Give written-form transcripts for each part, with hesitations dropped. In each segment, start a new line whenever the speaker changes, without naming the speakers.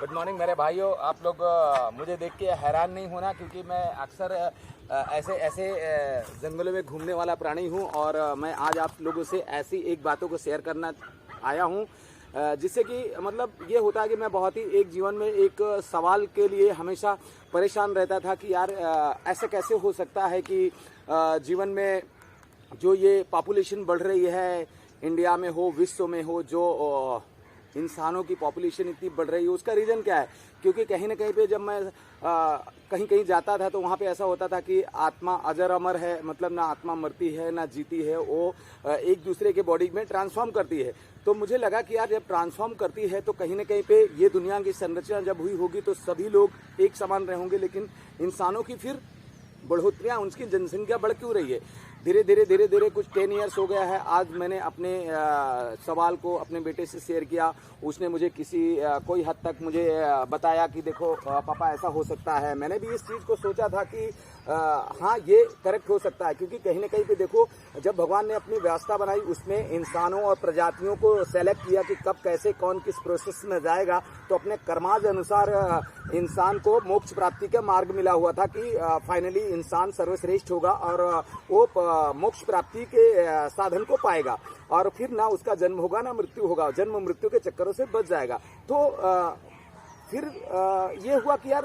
Good morning मेरे भाइयों। आप लोग मुझे देख के हैरान नहीं होना, क्योंकि मैं अक्सर ऐसे ऐसे जंगलों में घूमने वाला प्राणी हूं और मैं आज आप लोगों से ऐसी एक बातों को शेयर करना आया हूं, जिससे कि मतलब ये होता है कि मैं बहुत ही एक जीवन में एक सवाल के लिए हमेशा परेशान रहता था कि यार ऐसे कैसे हो सकता है कि जीवन में जो ये पॉपुलेशन बढ़ रही है, इंडिया में हो विश्व में हो, जो इंसानों की पॉपुलेशन इतनी बढ़ रही है, उसका रीज़न क्या है? क्योंकि कहीं ना कहीं पे जब मैं कहीं कहीं जाता था तो वहाँ पे ऐसा होता था कि आत्मा अजर अमर है, मतलब ना आत्मा मरती है ना जीती है, वो एक दूसरे के बॉडी में ट्रांसफॉर्म करती है। तो मुझे लगा कि यार जब ट्रांसफॉर्म करती है तो कहीं ना कहीं पे ये दुनिया की संरचना जब हुई होगी तो सभी लोग एक समान रहेंगे, लेकिन इंसानों की फिर बढ़ोतरियाँ, उनकी जनसंख्या बढ़ क्यों रही है? धीरे धीरे कुछ 10 ईयर्स हो गया है। आज मैंने अपने सवाल को अपने बेटे से शेयर किया। उसने मुझे कोई हद तक मुझे बताया कि देखो पापा ऐसा हो सकता है। मैंने भी इस चीज़ को सोचा था कि हाँ ये करेक्ट हो सकता है, क्योंकि कहीं ना कहीं पे देखो जब भगवान ने अपनी व्यवस्था बनाई उसमें इंसानों और प्रजातियों को सेलेक्ट किया कि कब कैसे कौन किस प्रोसेस में जाएगा, तो अपने कर्माज अनुसार इंसान को मोक्ष प्राप्ति का मार्ग मिला हुआ था कि फाइनली इंसान सर्वश्रेष्ठ होगा और वो मोक्ष प्राप्ति के साधन को पाएगा और फिर ना उसका जन्म होगा ना मृत्यु होगा, जन्म मृत्यु के चक्करों से बच जाएगा। तो फिर ये हुआ कि यार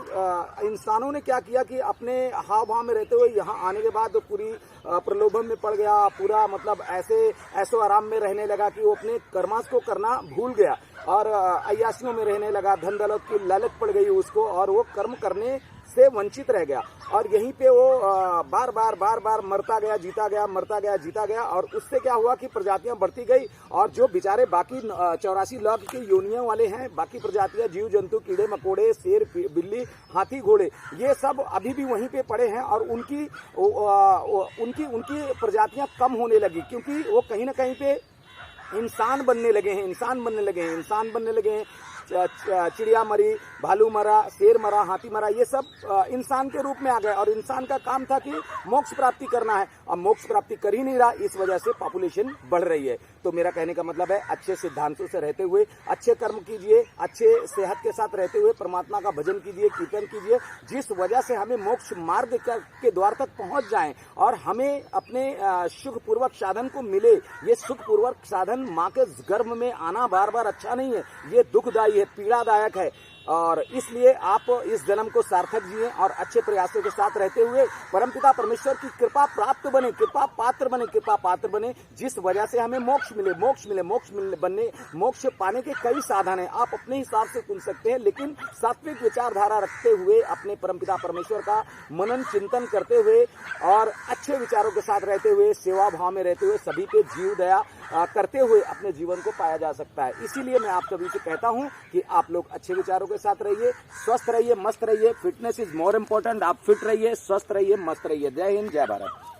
इंसानों ने क्या किया कि अपने हाव भाव में रहते हुए यहाँ आने के बाद पूरी प्रलोभन में पड़ गया, पूरा मतलब ऐसो आराम में रहने लगा कि वो अपने कर्मास को करना भूल गया और अय्यासियों में रहने लगा। धन दौलत की लालच पड़ गई उसको और वो कर्म करने से वंचित रह गया और यहीं पे वो बार बार मरता गया जीता गया, मरता गया जीता गया। और उससे क्या हुआ कि प्रजातियां बढ़ती गई और जो बेचारे बाकी 84 लाख के योनियों वाले हैं, बाकी प्रजातियां जीव जंतु, कीड़े मकोड़े, शेर, बिल्ली, हाथी, घोड़े, ये सब अभी भी वहीं पे पड़े हैं और उनकी प्रजातियां कम होने लगी, क्योंकि वो कहीं ना कहीं पे इंसान बनने लगे हैं। चिड़िया मरी, भालू मरा, शेर मरा, हाथी मरा, ये सब इंसान के रूप में आ गए और इंसान का काम था कि मोक्ष प्राप्ति करना है। अब मोक्ष प्राप्ति कर ही नहीं रहा, इस वजह से पॉपुलेशन बढ़ रही है। तो मेरा कहने का मतलब है अच्छे सिद्धांतों से रहते हुए अच्छे कर्म कीजिए, अच्छे सेहत के साथ रहते हुए परमात्मा का भजन कीजिए, कीर्तन कीजिए, जिस वजह से हमें मोक्ष मार्ग के द्वार तक पहुंच जाएं और हमें अपने सुखपूर्वक साधन को मिले। ये सुखपूर्वक साधन माँ के गर्भ में आना बार बार अच्छा नहीं है, ये दुखदायी है, पीड़ादायक है। और इसलिए आप इस जन्म को सार्थक जिए और अच्छे प्रयासों के साथ रहते हुए परमपिता परमेश्वर की कृपा प्राप्त बने, कृपा पात्र बने, जिस वजह से हमें मोक्ष मिले। मोक्ष पाने के कई साधन हैं, आप अपने हिसाब से चुन सकते हैं, लेकिन सात्विक विचारधारा रखते हुए अपने परमपिता परमेश्वर का मनन चिंतन करते हुए और अच्छे विचारों के साथ रहते हुए, सेवा भाव में रहते हुए, सभी पे जीव दया करते हुए अपने जीवन को पाया जा सकता है। इसीलिए मैं आप सभी से कहता हूं कि आप लोग अच्छे विचारों के साथ रहिए, स्वस्थ रहिए, मस्त रहिए। Fitness is more important. आप फिट रहिए, स्वस्थ रहिए, मस्त रहिए। जय हिंद, जय भारत।